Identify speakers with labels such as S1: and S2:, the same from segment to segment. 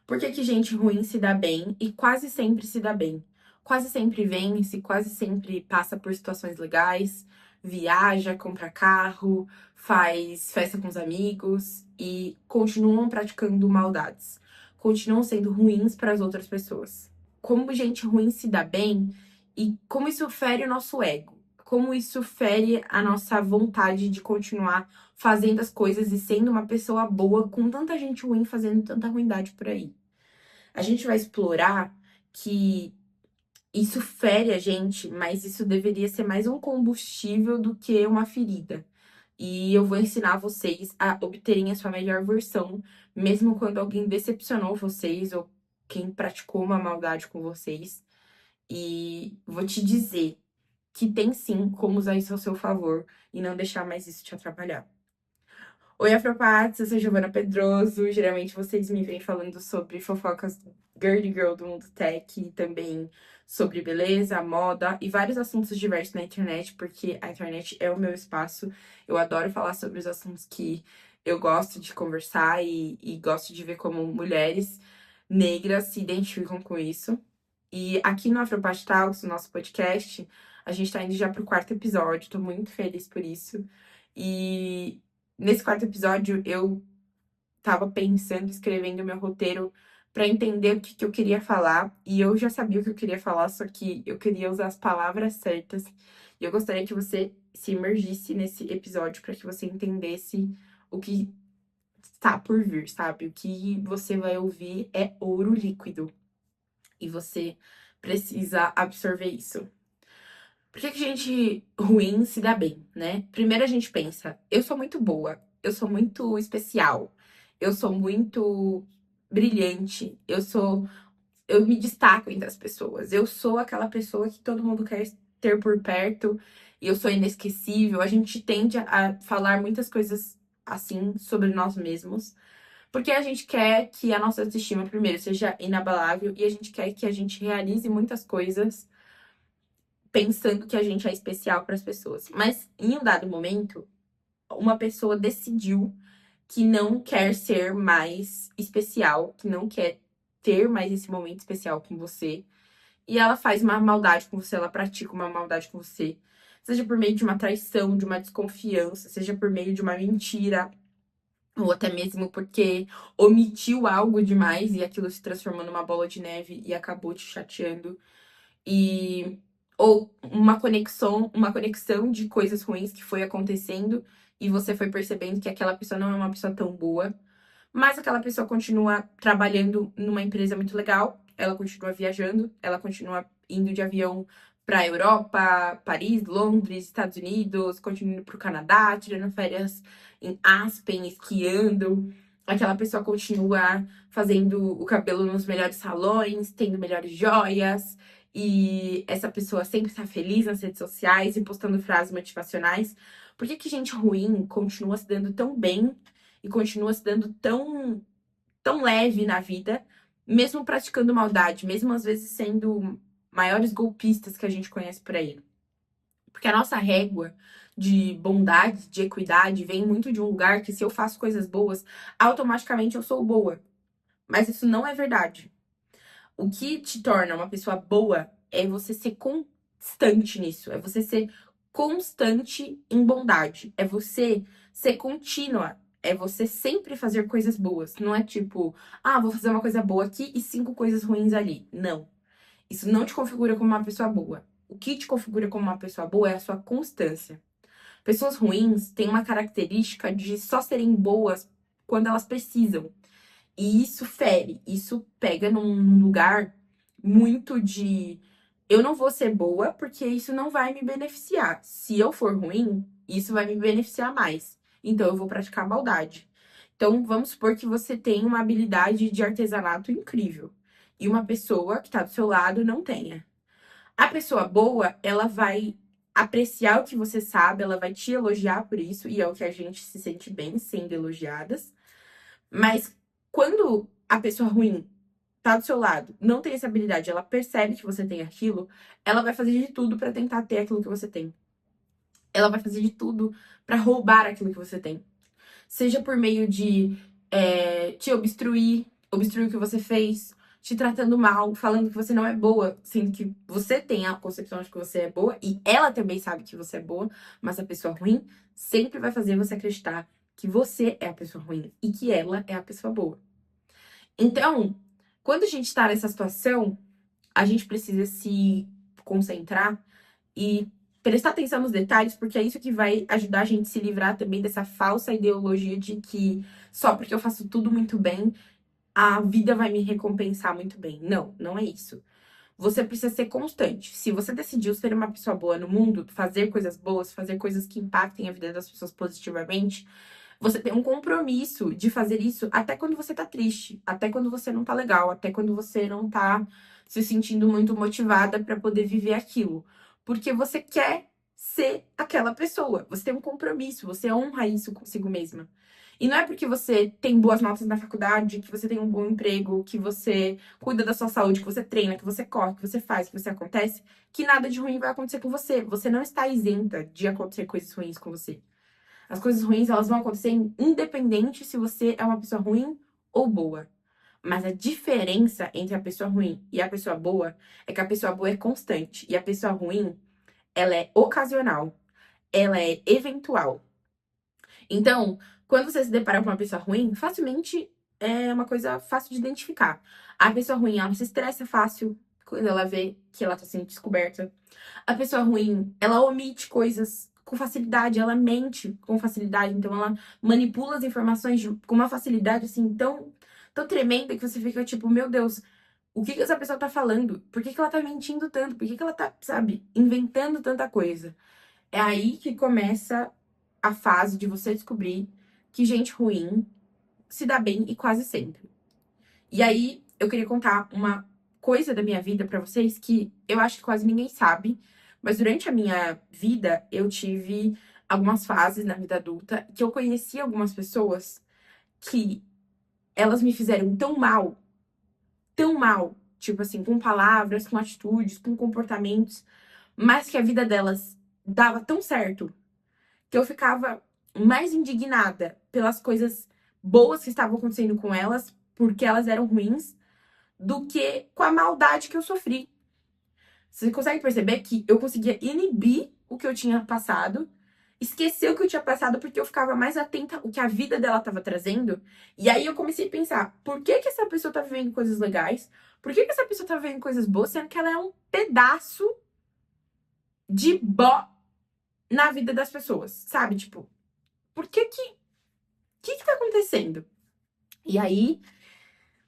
S1: Por que que gente ruim se dá bem e quase sempre se dá bem? Quase sempre vence, quase sempre passa por situações legais, viaja, compra carro, faz festa com os amigos e continuam praticando maldades. Continuam sendo ruins para as outras pessoas. Como gente ruim se dá bem e como isso fere o nosso ego. Como isso fere a nossa vontade de continuar fazendo as coisas e sendo uma pessoa boa com tanta gente ruim fazendo tanta ruindade por aí. A gente vai explorar que isso fere a gente, mas isso deveria ser mais um combustível do que uma ferida. E eu vou ensinar vocês a obterem a sua melhor versão, mesmo quando alguém decepcionou vocês ou quem praticou uma maldade com vocês. E vou te dizer que tem sim como usar isso ao seu favor e não deixar mais isso te atrapalhar. Oi, Afropates, eu sou Giovana Pedroso. Geralmente vocês me vêm falando sobre fofocas girly girl do mundo tech e também sobre beleza, moda e vários assuntos diversos na internet, porque a internet é o meu espaço. Eu adoro falar sobre os assuntos que eu gosto de conversar e gosto de ver como mulheres negras se identificam com isso. E aqui no Afropat Talks, no nosso podcast, a gente tá indo já pro quarto episódio, tô muito feliz por isso. E nesse quarto episódio, eu tava pensando, escrevendo meu roteiro pra entender o que que eu queria falar. E eu já sabia o que eu queria falar, só que eu queria usar as palavras certas. E eu gostaria que você se imergisse nesse episódio pra que você entendesse o que está por vir, sabe? O que você vai ouvir é ouro líquido. E você precisa absorver isso. Por que que gente ruim se dá bem, né? Primeiro a gente pensa, eu sou muito boa, eu sou muito especial, eu sou muito brilhante, eu me destaco entre as pessoas, eu sou aquela pessoa que todo mundo quer ter por perto e eu sou inesquecível. A gente tende a falar muitas coisas assim sobre nós mesmos, porque a gente quer que a nossa autoestima, primeiro, seja inabalável e a gente quer que a gente realize muitas coisas pensando que a gente é especial para as pessoas. Mas em um dado momento, uma pessoa decidiu que não quer ser mais especial, que não quer ter mais esse momento especial com você, e ela faz uma maldade com você, ela pratica uma maldade com você, seja por meio de uma traição, de uma desconfiança, seja por meio de uma mentira, ou até mesmo porque omitiu algo demais e aquilo se transformou numa bola de neve e acabou te chateando. E ou uma conexão de coisas ruins que foi acontecendo e você foi percebendo que aquela pessoa não é uma pessoa tão boa, mas aquela pessoa continua trabalhando numa empresa muito legal, ela continua viajando, ela continua indo de avião para Europa, Paris, Londres, Estados Unidos, continua indo pro Canadá, tirando férias em Aspen, esquiando. Aquela pessoa continua fazendo o cabelo nos melhores salões, tendo melhores joias, e essa pessoa sempre está feliz nas redes sociais e postando frases motivacionais. Por que que gente ruim continua se dando tão bem e continua se dando tão leve na vida, mesmo praticando maldade, mesmo às vezes sendo maiores golpistas que a gente conhece por aí? Porque a nossa régua de bondade, de equidade, vem muito de um lugar que se eu faço coisas boas, automaticamente eu sou boa. Mas isso não é verdade. O que te torna uma pessoa boa é você ser constante nisso, é você ser constante em bondade, é você ser contínua, é você sempre fazer coisas boas. Não é tipo, ah, vou fazer uma coisa boa aqui e 5 coisas ruins ali. Não. Isso não te configura como uma pessoa boa. O que te configura como uma pessoa boa é a sua constância. Pessoas ruins têm uma característica de só serem boas quando elas precisam. E isso fere, isso pega num lugar muito de eu não vou ser boa porque isso não vai me beneficiar. Se eu for ruim, isso vai me beneficiar mais. Então eu vou praticar maldade. Então vamos supor que você tem uma habilidade de artesanato incrível e uma pessoa que tá do seu lado não tenha. A pessoa boa, ela vai apreciar o que você sabe, ela vai te elogiar por isso, e é o que a gente se sente bem sendo elogiadas. Mas quando a pessoa ruim tá do seu lado, não tem essa habilidade, ela percebe que você tem aquilo, ela vai fazer de tudo pra tentar ter aquilo que você tem. Ela vai fazer de tudo pra roubar aquilo que você tem. Seja por meio de te obstruir, obstruir o que você fez, te tratando mal, falando que você não é boa, sendo que você tem a concepção de que você é boa e ela também sabe que você é boa, mas a pessoa ruim sempre vai fazer você acreditar que você é a pessoa ruim e que ela é a pessoa boa. Então, quando a gente tá nessa situação, a gente precisa se concentrar e prestar atenção nos detalhes, porque é isso que vai ajudar a gente a se livrar também dessa falsa ideologia de que só porque eu faço tudo muito bem, a vida vai me recompensar muito bem. Não, não é isso. Você precisa ser constante. Se você decidiu ser uma pessoa boa no mundo, fazer coisas boas, fazer coisas que impactem a vida das pessoas positivamente, você tem um compromisso de fazer isso até quando você tá triste, até quando você não tá legal, até quando você não tá se sentindo muito motivada pra poder viver aquilo. Porque você quer ser aquela pessoa. Você tem um compromisso, você honra isso consigo mesma. E não é porque você tem boas notas na faculdade, que você tem um bom emprego, que você cuida da sua saúde, que você treina, que você corre, que você faz, que você acontece, que nada de ruim vai acontecer com você. Você não está isenta de acontecer coisas ruins com você. As coisas ruins, elas vão acontecer independente se você é uma pessoa ruim ou boa. Mas a diferença entre a pessoa ruim e a pessoa boa é que a pessoa boa é constante e a pessoa ruim, ela é ocasional, ela é eventual. Então, quando você se depara com uma pessoa ruim, facilmente é uma coisa fácil de identificar. A pessoa ruim, ela não se estressa fácil quando ela vê que ela tá sendo descoberta. A pessoa ruim, ela omite coisas com facilidade, ela mente com facilidade, então ela manipula as informações com uma facilidade assim tão tremenda que você fica tipo, meu Deus, o que que essa pessoa tá falando? Por que que ela tá mentindo tanto? Por que que ela tá, sabe, inventando tanta coisa? É aí que começa a fase de você descobrir que gente ruim se dá bem e quase sempre. E aí eu queria contar uma coisa da minha vida pra vocês que eu acho que quase ninguém sabe, mas durante a minha vida eu tive algumas fases na vida adulta que eu conheci algumas pessoas que elas me fizeram tão mal, tipo assim, com palavras, com atitudes, com comportamentos, mas que a vida delas dava tão certo que eu ficava mais indignada pelas coisas boas que estavam acontecendo com elas, porque elas eram ruins, do que com a maldade que eu sofri. Você consegue perceber que eu conseguia inibir o que eu tinha passado, esquecer o que eu tinha passado, porque eu ficava mais atenta ao que a vida dela estava trazendo. E aí eu comecei a pensar, por que que essa pessoa tá vivendo coisas legais? Por que que essa pessoa tá vivendo coisas boas, sendo que ela é um pedaço de bó na vida das pessoas, sabe? Tipo, por que tá acontecendo? E aí,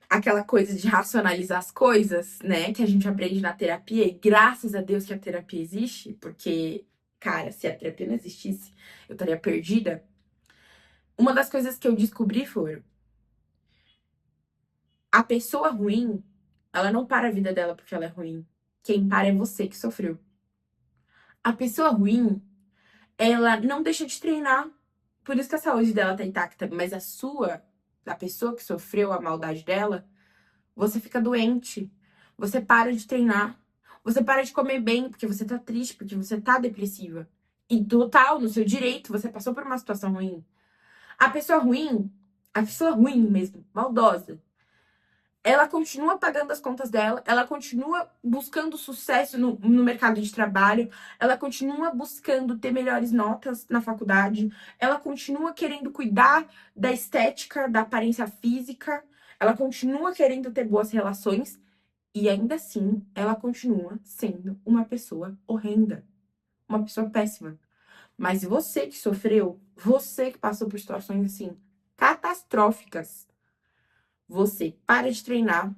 S1: aquela coisa de racionalizar as coisas, né, que a gente aprende na terapia, e graças a Deus que a terapia existe, porque, cara, se a terapia não existisse, eu estaria perdida. Uma das coisas que eu descobri foi: a pessoa ruim, ela não para a vida dela porque ela é ruim. Quem para é você que sofreu. A pessoa ruim, ela não deixa de treinar. Por isso que a saúde dela tá intacta, mas a pessoa que sofreu a maldade dela, você fica doente, você para de treinar, você para de comer bem porque você tá triste, porque você tá depressiva. E total, no seu direito, você passou por uma situação ruim. A pessoa ruim mesmo, maldosa, ela continua pagando as contas dela, ela continua buscando sucesso no mercado de trabalho, ela continua buscando ter melhores notas na faculdade, ela continua querendo cuidar da estética, da aparência física, ela continua querendo ter boas relações e ainda assim ela continua sendo uma pessoa horrenda, uma pessoa péssima. Mas você que sofreu, você que passou por situações assim catastróficas, você para de treinar,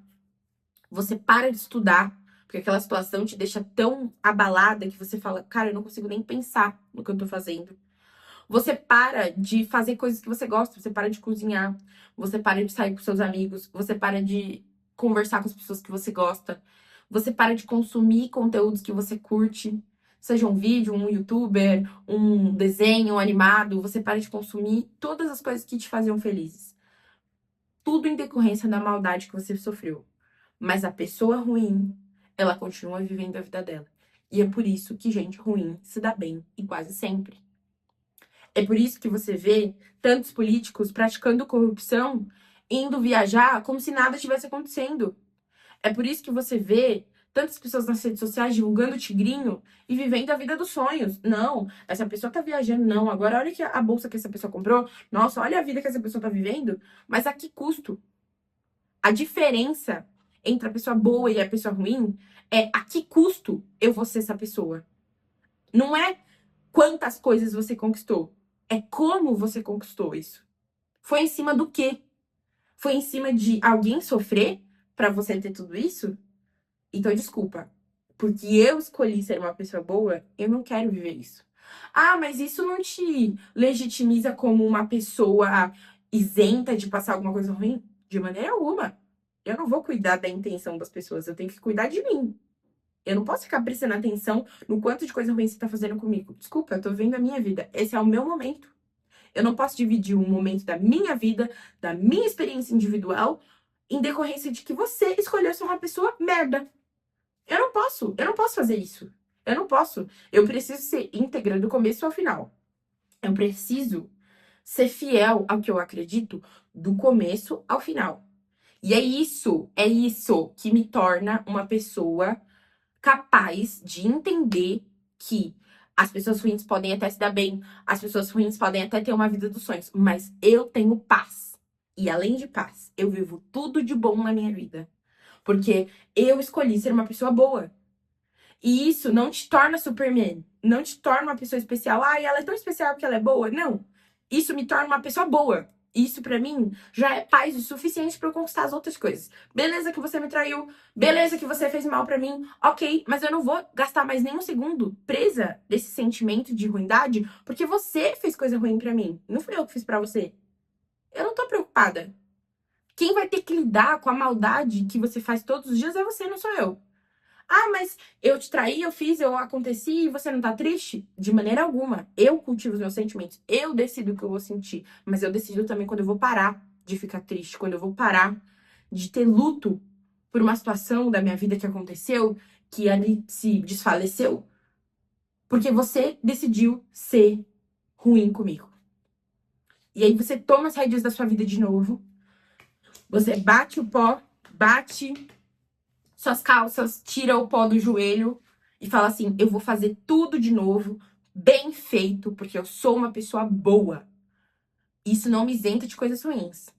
S1: você para de estudar, porque aquela situação te deixa tão abalada que você fala, cara, eu não consigo nem pensar no que eu tô fazendo. Você para de fazer coisas que você gosta, você para de cozinhar, você para de sair com seus amigos, você para de conversar com as pessoas que você gosta, você para de consumir conteúdos que você curte, seja um vídeo, um youtuber, um desenho animado, você para de consumir todas as coisas que te faziam felizes. Tudo em decorrência da maldade que você sofreu. Mas a pessoa ruim, ela continua vivendo a vida dela. E é por isso que gente ruim se dá bem, e quase sempre. É por isso que você vê tantos políticos praticando corrupção indo viajar como se nada tivesse acontecendo. É por isso que você vê tantas pessoas nas redes sociais divulgando o tigrinho e vivendo a vida dos sonhos. Não, essa pessoa tá viajando, não. Agora olha que a bolsa que essa pessoa comprou. Nossa, olha a vida que essa pessoa tá vivendo. Mas a que custo? A diferença entre a pessoa boa e a pessoa ruim é a que custo eu vou ser essa pessoa. Não é quantas coisas você conquistou, é como você conquistou isso. Foi em cima do quê? Foi em cima de alguém sofrer pra você ter tudo isso? Então, desculpa. Porque eu escolhi ser uma pessoa boa, eu não quero viver isso. Ah, mas isso não te legitimiza como uma pessoa isenta de passar alguma coisa ruim? De maneira alguma. Eu não vou cuidar da intenção das pessoas, eu tenho que cuidar de mim. Eu não posso ficar prestando atenção no quanto de coisa ruim você tá fazendo comigo. Desculpa, eu tô vivendo a minha vida. Esse é o meu momento. Eu não posso dividir um momento da minha vida, da minha experiência individual, em decorrência de que você escolheu ser uma pessoa merda. Eu não posso fazer isso. Eu não posso. Eu preciso ser íntegra do começo ao final. Eu preciso ser fiel ao que eu acredito do começo ao final. E é isso que me torna uma pessoa capaz de entender que as pessoas ruins podem até se dar bem, as pessoas ruins podem até ter uma vida dos sonhos, mas eu tenho paz. E além de paz, eu vivo tudo de bom na minha vida. Porque eu escolhi ser uma pessoa boa. E isso não te torna Superman. Não te torna uma pessoa especial. Ah, ela é tão especial porque ela é boa. Não. Isso me torna uma pessoa boa. Isso pra mim já é paz o suficiente pra eu conquistar as outras coisas. Beleza que você me traiu, beleza que você fez mal pra mim, ok, mas eu não vou gastar mais nem um segundo presa desse sentimento de ruindade, porque você fez coisa ruim pra mim. Não fui eu que fiz pra você. Eu não tô preocupada. Quem vai ter que lidar com a maldade que você faz todos os dias é você, não sou eu. Ah, mas eu te traí, eu fiz, eu aconteci e você não tá triste? De maneira alguma. Eu cultivo os meus sentimentos. Eu decido o que eu vou sentir. Mas eu decido também quando eu vou parar de ficar triste, quando eu vou parar de ter luto por uma situação da minha vida que aconteceu, que ali se desfaleceu, porque você decidiu ser ruim comigo. E aí você toma as rédeas da sua vida de novo, você bate o pó, bate suas calças, tira o pó do joelho e fala assim: eu vou fazer tudo de novo, bem feito, porque eu sou uma pessoa boa. Isso não me isenta de coisas ruins,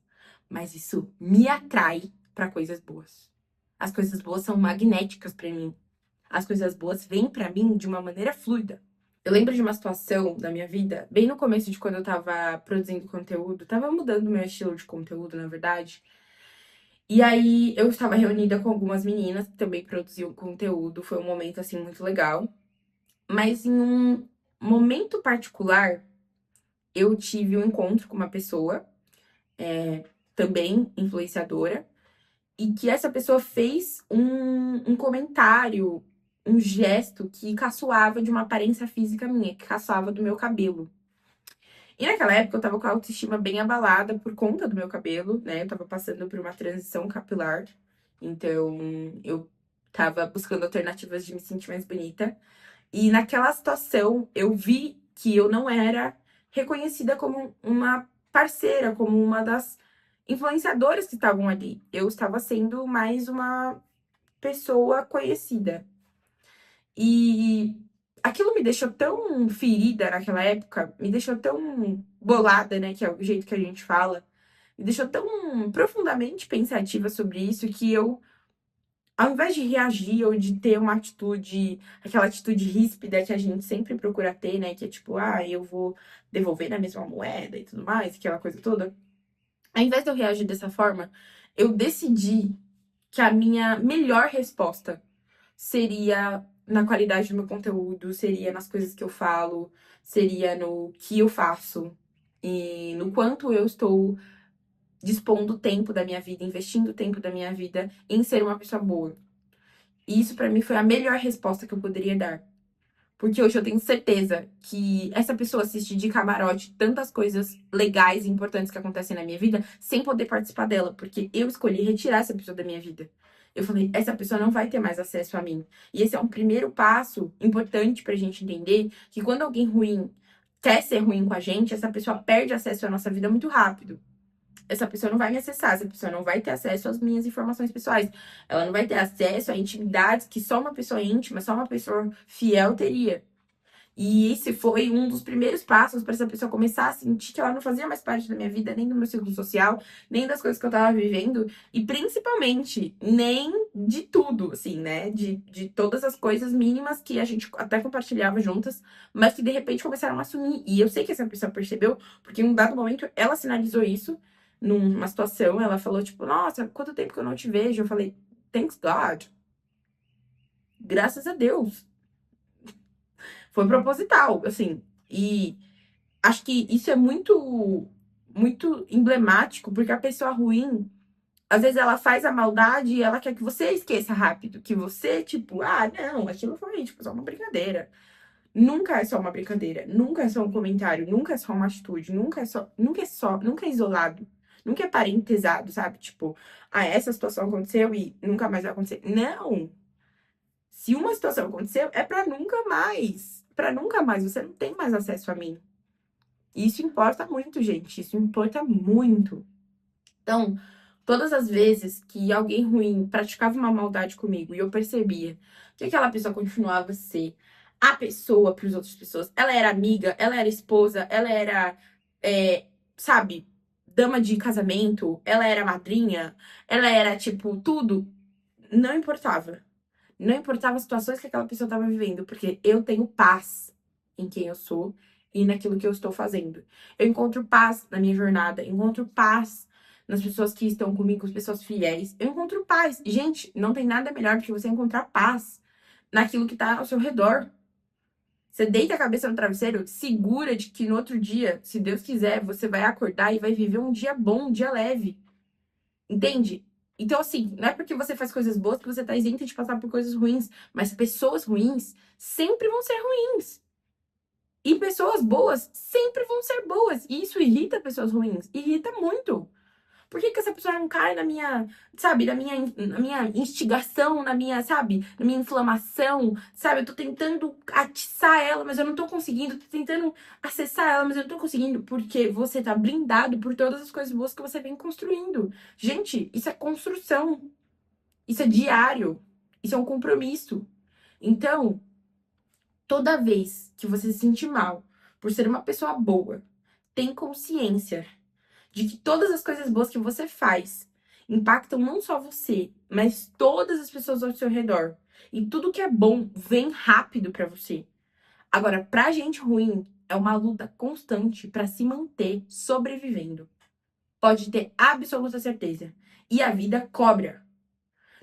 S1: mas isso me atrai para coisas boas. As coisas boas são magnéticas para mim. As coisas boas vêm para mim de uma maneira fluida. Eu lembro de uma situação da minha vida, bem no começo de quando eu tava produzindo conteúdo, tava mudando meu estilo de conteúdo, na verdade. E aí eu estava reunida com algumas meninas que também produziam conteúdo, foi um momento assim muito legal. Mas em um momento particular, eu tive um encontro com uma pessoa, também influenciadora, e que essa pessoa fez um comentário, um gesto que caçoava de uma aparência física minha, que caçoava do meu cabelo. E naquela época eu tava com a autoestima bem abalada por conta do meu cabelo, né? Eu tava passando por uma transição capilar. Então eu tava buscando alternativas de me sentir mais bonita. E naquela situação eu vi que eu não era reconhecida como uma parceira, como uma das influenciadoras que estavam ali. Eu estava sendo mais uma pessoa conhecida. E aquilo me deixou tão ferida naquela época, me deixou tão bolada, né, que é o jeito que a gente fala, me deixou tão profundamente pensativa sobre isso que eu, ao invés de reagir ou de ter uma atitude, aquela atitude ríspida que a gente sempre procura ter, né, que é tipo, ah, eu vou devolver na mesma moeda e tudo mais, aquela coisa toda. Ao invés de eu reagir dessa forma, eu decidi que a minha melhor resposta seria na qualidade do meu conteúdo, seria nas coisas que eu falo, seria no que eu faço e no quanto eu estou dispondo tempo da minha vida, investindo tempo da minha vida em ser uma pessoa boa. E isso pra mim foi a melhor resposta que eu poderia dar. Porque hoje eu tenho certeza que essa pessoa assiste de camarote tantas coisas legais e importantes que acontecem na minha vida sem poder participar dela, porque eu escolhi retirar essa pessoa da minha vida. Eu falei, essa pessoa não vai ter mais acesso a mim. E esse é um primeiro passo importante pra gente entender que quando alguém ruim quer ser ruim com a gente, essa pessoa perde acesso à nossa vida muito rápido. essa pessoa não vai me acessar, essa pessoa não vai ter acesso às minhas informações pessoais. Ela não vai ter acesso a intimidades que só uma pessoa íntima, só uma pessoa fiel teria. E esse foi um dos primeiros passos para essa pessoa começar a sentir que ela não fazia mais parte da minha vida, nem do meu círculo social, nem das coisas que eu tava vivendo, e principalmente nem de tudo, assim, né? De todas as coisas mínimas que a gente até compartilhava juntas, mas que de repente começaram a sumir. E eu sei que essa pessoa percebeu, porque em um dado momento ela sinalizou isso numa situação, ela falou, tipo, nossa, quanto tempo que eu não te vejo? Eu falei, thanks God. Graças a Deus. Foi proposital, assim. E acho que isso é muito emblemático, porque a pessoa ruim, às vezes ela faz a maldade e ela quer que você esqueça rápido, que você, tipo, ah, não, aquilo foi, tipo, só uma brincadeira. Nunca é só uma brincadeira, nunca é só um comentário, nunca é só uma atitude, nunca é isolado, nunca é parentesado, sabe? Tipo, ah, essa situação aconteceu e nunca mais vai acontecer. Não! Se uma situação aconteceu, é pra nunca mais. Pra nunca mais, você não tem mais acesso a mim. Isso importa muito, gente. Isso importa muito. Então, todas as vezes que alguém ruim praticava uma maldade comigo e eu percebia que aquela pessoa continuava a ser a pessoa para as outras pessoas, ela era amiga, ela era esposa, ela era, sabe, dama de casamento, ela era madrinha, ela era, tipo, tudo, não importava. Não importava as situações que aquela pessoa estava vivendo, porque eu tenho paz em quem eu sou e naquilo que eu estou fazendo. Eu encontro paz na minha jornada, encontro paz nas pessoas que estão comigo, as pessoas fiéis. Eu encontro paz. Gente, não tem nada melhor do que você encontrar paz naquilo que está ao seu redor. Você deita a cabeça no travesseiro, segura de que no outro dia, se Deus quiser, você vai acordar e vai viver um dia bom, um dia leve. Entende? Então, assim, não é porque você faz coisas boas que você tá isenta de passar por coisas ruins. Mas pessoas ruins sempre vão ser ruins. E pessoas boas sempre vão ser boas. E isso irrita pessoas ruins. Irrita muito. Por que que essa pessoa não cai na minha, sabe, na minha instigação, na minha, sabe, na minha inflamação, sabe? Eu tô tentando atiçar ela, mas eu não tô conseguindo. Tô tentando acessar ela, mas eu não tô conseguindo. Porque você tá blindado por todas as coisas boas que você vem construindo. Gente, isso é construção. Isso é diário. Isso é um compromisso. Então, toda vez que você se sentir mal por ser uma pessoa boa, tem consciência de que todas as coisas boas que você faz impactam não só você, mas todas as pessoas ao seu redor. E tudo que é bom vem rápido pra você. Agora, pra gente ruim, é uma luta constante pra se manter sobrevivendo. Pode ter absoluta certeza. E a vida cobra.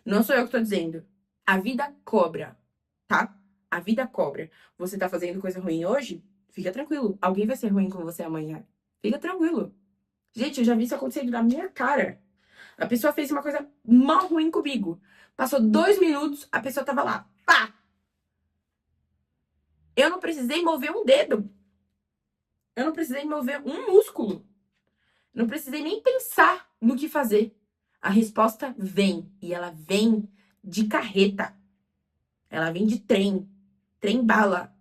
S1: Não sou eu que tô dizendo. A vida cobra, tá? A vida cobra. Você tá fazendo coisa ruim hoje? Fica tranquilo. Alguém vai ser ruim com você amanhã. Fica tranquilo. Gente, eu já vi isso acontecendo na minha cara. A pessoa fez uma coisa mal ruim comigo. Passou 2 minutos, a pessoa tava lá. Pá! Eu não precisei mover um dedo. Eu não precisei mover um músculo. Não precisei nem pensar no que fazer. A resposta vem. E ela vem de carreta. Ela vem de trem. Trem bala.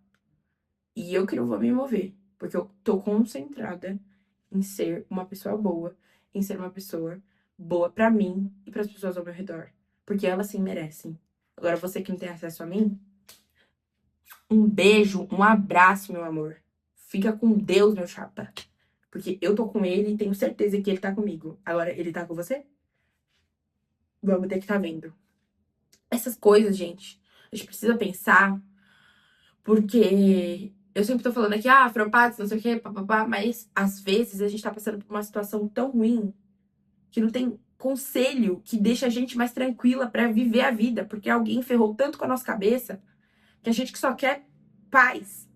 S1: E eu que não vou me mover. Porque eu tô concentrada em ser uma pessoa boa. Em ser uma pessoa boa pra mim e pras pessoas ao meu redor. Porque elas sim merecem. Agora, você que não tem acesso a mim, um beijo, um abraço, meu amor. Fica com Deus, meu chapa. Porque eu tô com ele e tenho certeza que ele tá comigo. Agora, ele tá com você? Vamos ter que tá vendo. Essas coisas, gente, a gente precisa pensar, porque eu sempre tô falando aqui, foram pactos, não sei o quê, papapá, mas às vezes a gente tá passando por uma situação tão ruim que não tem conselho que deixa a gente mais tranquila pra viver a vida, porque alguém ferrou tanto com a nossa cabeça que a gente que só quer paz.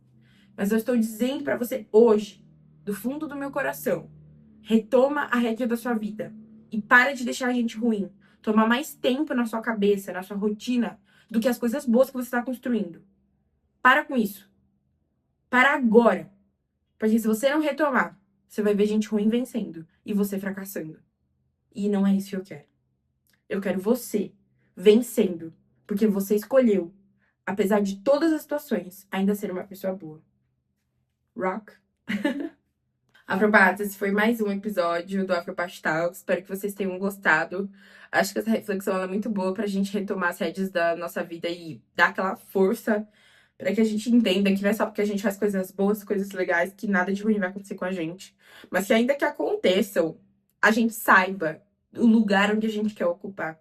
S1: Mas eu estou dizendo pra você hoje, do fundo do meu coração, retoma a rédea da sua vida e para de deixar a gente ruim. Toma mais tempo na sua cabeça, na sua rotina, do que as coisas boas que você está construindo. Para com isso. Para agora. Porque se você não retomar, você vai ver gente ruim vencendo e você fracassando. E não é isso que eu quero. Eu quero você vencendo, porque você escolheu, apesar de todas as situações, ainda ser uma pessoa boa. Rock. Afropatas, esse foi mais um episódio do Afropat Talks. Espero que vocês tenham gostado. Acho que essa reflexão ela é muito boa pra gente retomar as rédeas da nossa vida e dar aquela força pra que a gente entenda que não é só porque a gente faz coisas boas, coisas legais, que nada de ruim vai acontecer com a gente. Mas que ainda que aconteçam, a gente saiba o lugar onde a gente quer ocupar.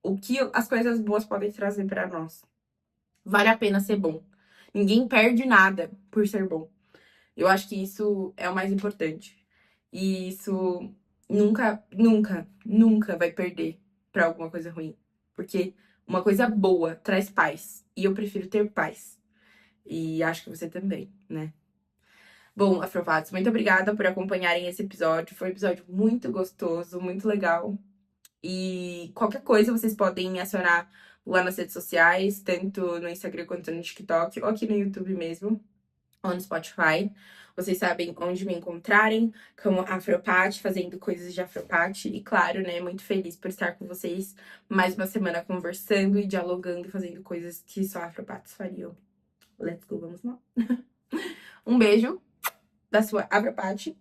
S1: O que as coisas boas podem trazer pra nós. Vale a pena ser bom. Ninguém perde nada por ser bom. Eu acho que isso é o mais importante. E isso nunca, nunca, nunca vai perder pra alguma coisa ruim. Porque uma coisa boa traz paz. E eu prefiro ter paz. E acho que você também, né? Bom, Afrovados, muito obrigada por acompanharem esse episódio. Foi um episódio muito gostoso, muito legal. E qualquer coisa vocês podem me acionar lá nas redes sociais, tanto no Instagram quanto no TikTok, ou aqui no YouTube mesmo, ou no Spotify. Vocês sabem onde me encontrarem, como Afropat, fazendo coisas de Afropat. E claro, né, muito feliz por estar com vocês mais uma semana conversando e dialogando e fazendo coisas que só Afropats fariam. Let's go, vamos lá. Um beijo da sua Afropat.